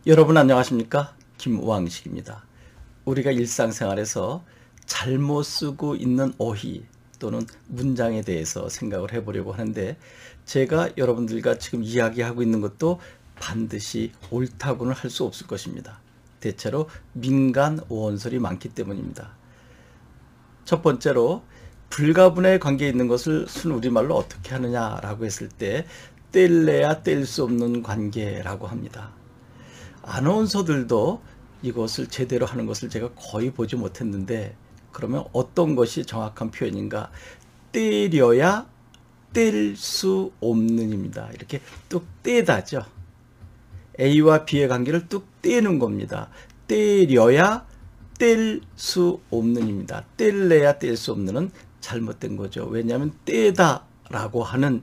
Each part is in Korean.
여러분 안녕하십니까? 김우왕식입니다. 우리가 일상생활에서 잘못 쓰고 있는 어휘 또는 문장에 대해서 생각을 해보려고 하는데, 제가 여러분들과 지금 이야기하고 있는 것도 반드시 옳다고는 할 수 없을 것입니다. 대체로 민간 오언설이 많기 때문입니다. 첫 번째로, 불가분의 관계에 있는 것을 순우리말로 어떻게 하느냐라고 했을 때 뗄래야 뗄 수 없는 관계라고 합니다. 아나운서들도 이것을 제대로 하는 것을 제가 거의 보지 못했는데, 그러면 어떤 것이 정확한 표현인가? 때려야 뗄 수 없는입니다. 이렇게 뚝 떼다죠. A와 B의 관계를 뚝 떼는 겁니다. 때려야 뗄 수 없는입니다. 뗄래야 뗄 수 없는은 잘못된 거죠. 왜냐하면 떼다 라고 하는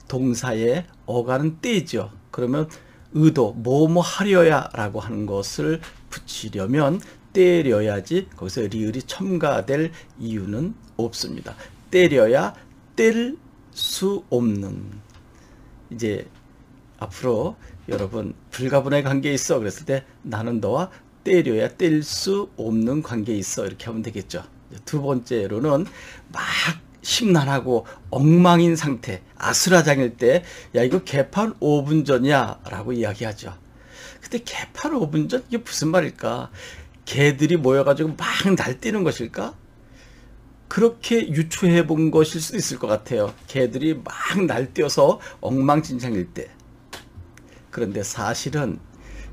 동사의 어간은 떼죠. 그러면 의도, 뭐뭐 하려야 라고 하는 것을 붙이려면 때려야지 거기서 리을이 첨가될 이유는 없습니다. 때려야 뗄 수 없는. 이제 앞으로 여러분 불가분의 관계에 있어 그랬을 때 나는 너와 때려야 뗄 수 없는 관계에 있어 이렇게 하면 되겠죠. 두 번째로는 막 심란하고 엉망인 상태, 아수라장일 때, 야 이거 개판 5분 전이야 라고 이야기하죠. 근데 개판 5분 전? 이게 무슨 말일까? 개들이 모여가지고 막 날뛰는 것일까? 그렇게 유추해 본 것일 수도 있을 것 같아요. 개들이 막 날뛰어서 엉망진창일 때. 그런데 사실은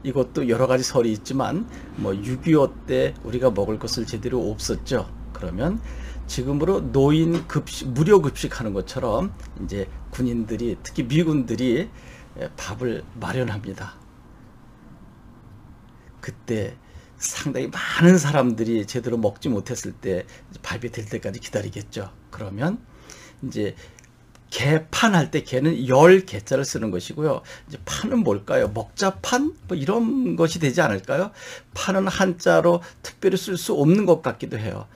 이것도 여러 가지 설이 있지만, 6.25 때 우리가 먹을 것을 제대로 없었죠. 그러면 지금으로 노인 급식, 무료 급식하는 것처럼 이제 군인들이, 특히 미군들이 밥을 마련합니다. 그때 상당히 많은 사람들이 제대로 먹지 못했을 때 밥이 될 때까지 기다리겠죠. 그러면 이제 개판할 때 개는 열 개자를 쓰는 것이고요. 이제 판은 뭘까요? 먹자판? 이런 것이 되지 않을까요? 판은 한자로 특별히 쓸 수 없는 것 같기도 해요.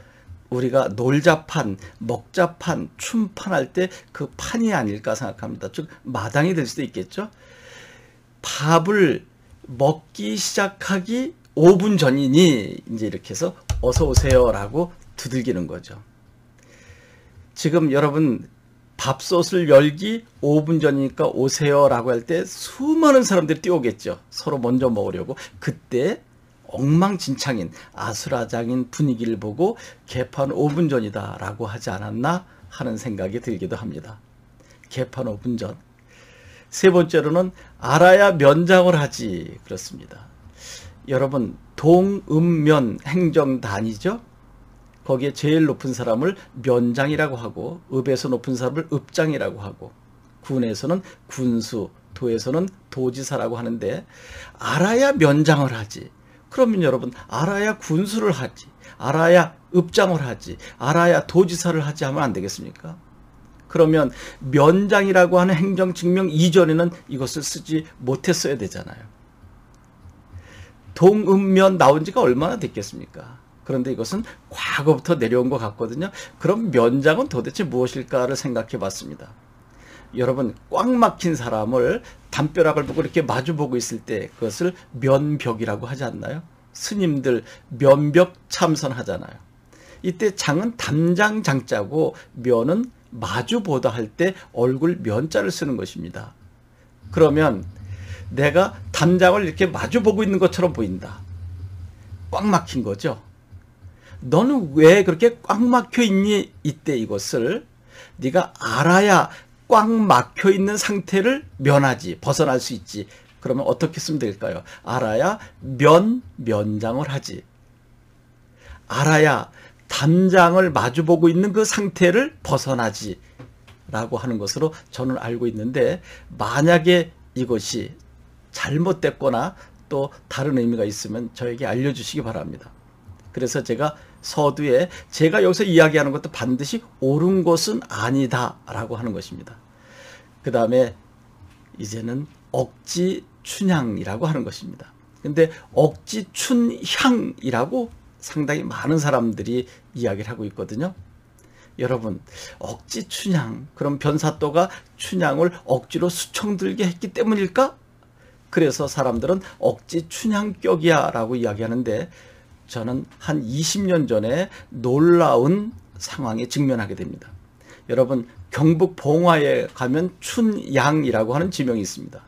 우리가 놀자판, 먹자판, 춤판 할 때 그 판이 아닐까 생각합니다. 즉 마당이 될 수도 있겠죠. 밥을 먹기 시작하기 5분 전이니 이제 이렇게 해서 어서 오세요라고 두들기는 거죠. 지금 여러분 밥솥을 열기 5분 전이니까 오세요라고 할 때 수많은 사람들이 뛰어오겠죠. 서로 먼저 먹으려고. 그때 엉망진창인 아수라장인 분위기를 보고 개판 5분 전이다 라고 하지 않았나 하는 생각이 들기도 합니다. 개판 5분 전. 세 번째로는 알아야 면장을 하지. 그렇습니다. 여러분 동읍면 행정단이죠. 거기에 제일 높은 사람을 면장이라고 하고, 읍에서 높은 사람을 읍장이라고 하고, 군에서는 군수, 도에서는 도지사라고 하는데, 알아야 면장을 하지. 그러면 여러분 알아야 군수를 하지, 알아야 읍장을 하지, 알아야 도지사를 하지 하면 안 되겠습니까? 그러면 면장이라고 하는 행정직명 이전에는 이것을 쓰지 못했어야 되잖아요. 동읍면 나온 지가 얼마나 됐겠습니까? 그런데 이것은 과거부터 내려온 것 같거든요. 그럼 면장은 도대체 무엇일까를 생각해 봤습니다. 여러분 꽉 막힌 사람을 담벼락을 보고 이렇게 마주보고 있을 때 그것을 면벽이라고 하지 않나요? 스님들 면벽 참선하잖아요. 이때 장은 담장 장자고 면은 마주보다 할 때 얼굴 면자를 쓰는 것입니다. 그러면 내가 담장을 이렇게 마주보고 있는 것처럼 보인다. 꽉 막힌 거죠. 너는 왜 그렇게 꽉 막혀 있니? 이때 이것을 네가 알아야 꽉 막혀 있는 상태를 면하지, 벗어날 수 있지. 그러면 어떻게 쓰면 될까요? 알아야 면장을 하지. 알아야 담장을 마주보고 있는 그 상태를 벗어나지 라고 하는 것으로 저는 알고 있는데, 만약에 이것이 잘못됐거나 또 다른 의미가 있으면 저에게 알려주시기 바랍니다. 그래서 제가 서두에 제가 여기서 이야기하는 것도 반드시 옳은 것은 아니다 라고 하는 것입니다. 그 다음에 이제는 억지춘향이라고 하는 것입니다. 근데 억지춘향이라고 상당히 많은 사람들이 이야기를 하고 있거든요. 여러분 억지춘향, 그럼 변사또가 춘향을 억지로 수청들게 했기 때문일까? 그래서 사람들은 억지 춘향격이야 라고 이야기하는데 저는 한 20년 전에 놀라운 상황에 직면하게 됩니다. 여러분 경북 봉화에 가면 춘양이라고 하는 지명이 있습니다.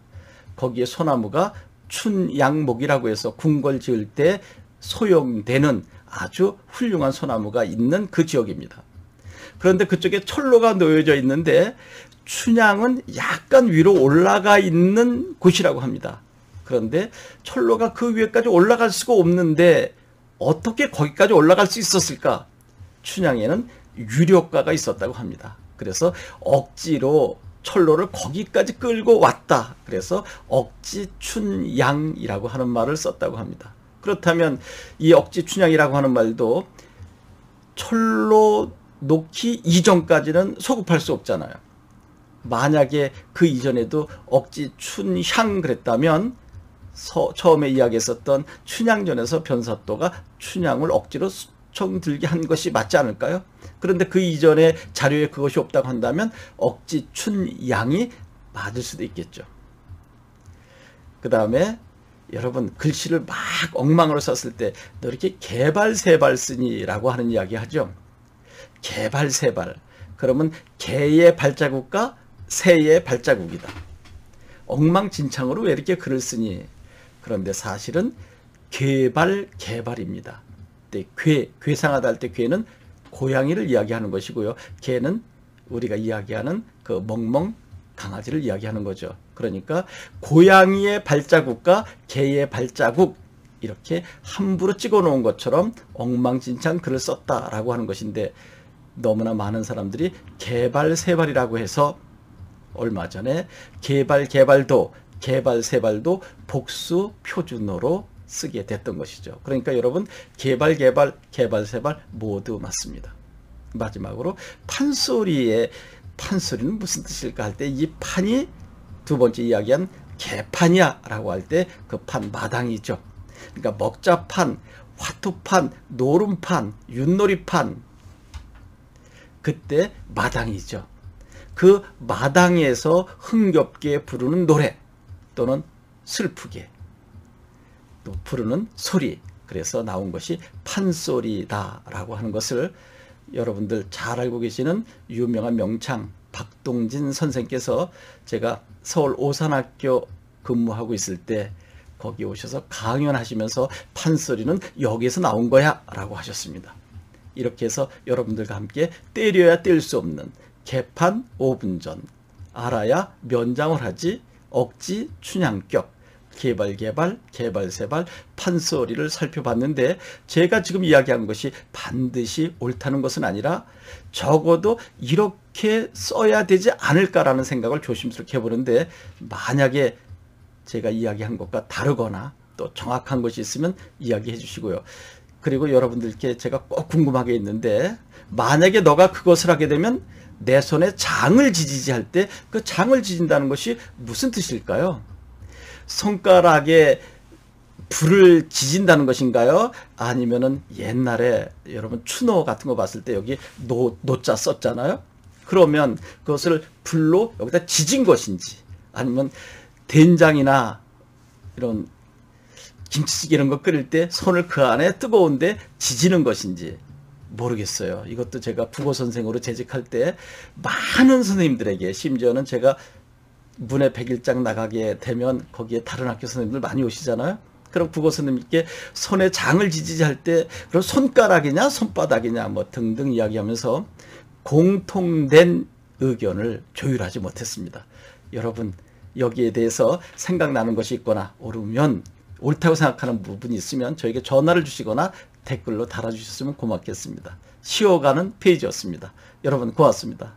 거기에 소나무가 춘양목이라고 해서 궁궐 지을 때 소용되는 아주 훌륭한 소나무가 있는 그 지역입니다. 그런데 그쪽에 철로가 놓여져 있는데 춘향은 약간 위로 올라가 있는 곳이라고 합니다. 그런데 철로가 그 위에까지 올라갈 수가 없는데 어떻게 거기까지 올라갈 수 있었을까? 춘향에는 유력가가 있었다고 합니다. 그래서 억지로 철로를 거기까지 끌고 왔다. 그래서 억지춘양이라고 하는 말을 썼다고 합니다. 그렇다면 이 억지춘양이라고 하는 말도 철로 놓기 이전까지는 소급할 수 없잖아요. 만약에 그 이전에도 억지춘향 그랬다면 처음에 이야기했었던 춘향전에서 변사또가 춘향을 억지로 수청 들게 한 것이 맞지 않을까요? 그런데 그 이전에 자료에 그것이 없다고 한다면 억지춘양이 맞을 수도 있겠죠. 그 다음에 여러분 글씨를 막 엉망으로 썼을 때 너 이렇게 개발세발 쓰니 라고 하는 이야기 하죠. 개발세발. 그러면 개의 발자국과 새의 발자국이다. 엉망진창으로 왜 이렇게 글을 쓰니? 그런데 사실은 개발입니다. 괴상하다 할 때 괴는 고양이를 이야기하는 것이고요. 개는 우리가 이야기하는 그 멍멍 강아지를 이야기하는 거죠. 그러니까 고양이의 발자국과 개의 발자국 이렇게 함부로 찍어 놓은 것처럼 엉망진창 글을 썼다라고 하는 것인데 너무나 많은 사람들이 개발세발이라고 해서 얼마 전에 개발도 개발세발도 복수 표준어로 쓰게 됐던 것이죠. 그러니까 여러분 개발세발 모두 맞습니다. 마지막으로 판소리는 무슨 뜻일까 할 때 이 판이 두 번째 이야기한 개판이야 라고 할 때 그 판 마당이죠. 그러니까 먹자판, 화투판, 노름판, 윷놀이판 그때 마당이죠. 그 마당에서 흥겹게 부르는 노래 또는 슬프게 또 부르는 소리 그래서 나온 것이 판소리다 라고 하는 것을 여러분들 잘 알고 계시는 유명한 명창 박동진 선생께서 제가 서울 오산학교 근무하고 있을 때 거기 오셔서 강연하시면서 판소리는 여기에서 나온 거야 라고 하셨습니다. 이렇게 해서 여러분들과 함께 때려야 뗄 수 없는 개판 5분 전 알아야 면장을 하지 억지 춘향격 개발세발 판소리를 살펴봤는데 제가 지금 이야기한 것이 반드시 옳다는 것은 아니라 적어도 이렇게 써야 되지 않을까라는 생각을 조심스럽게 해보는데 만약에 제가 이야기한 것과 다르거나 또 정확한 것이 있으면 이야기해 주시고요. 그리고 여러분들께 제가 꼭 궁금한 게 있는데 만약에 너가 그것을 하게 되면 내 손에 장을 지지지 할 때 그 장을 지진다는 것이 무슨 뜻일까요? 손가락에 불을 지진다는 것인가요? 아니면은 옛날에 여러분 추노 같은 거 봤을 때 여기 노자 썼잖아요. 그러면 그것을 불로 여기다 지진 것인지 아니면 된장이나 이런 김치찌개 이런 거 끓일 때 손을 그 안에 뜨거운데 지지는 것인지 모르겠어요. 이것도 제가 국어 선생으로 재직할 때 많은 선생님들에게 심지어는 제가 문해 100일장 나가게 되면 거기에 다른 학교 선생님들 많이 오시잖아요. 그럼 국어 선생님께 손에 장을 지지지 할 때 그럼 손가락이냐 손바닥이냐 뭐 등등 이야기하면서 공통된 의견을 조율하지 못했습니다. 여러분 여기에 대해서 생각나는 것이 있거나 옳으면 옳다고 생각하는 부분이 있으면 저에게 전화를 주시거나 댓글로 달아주셨으면 고맙겠습니다. 쉬어가는 페이지였습니다. 여러분 고맙습니다.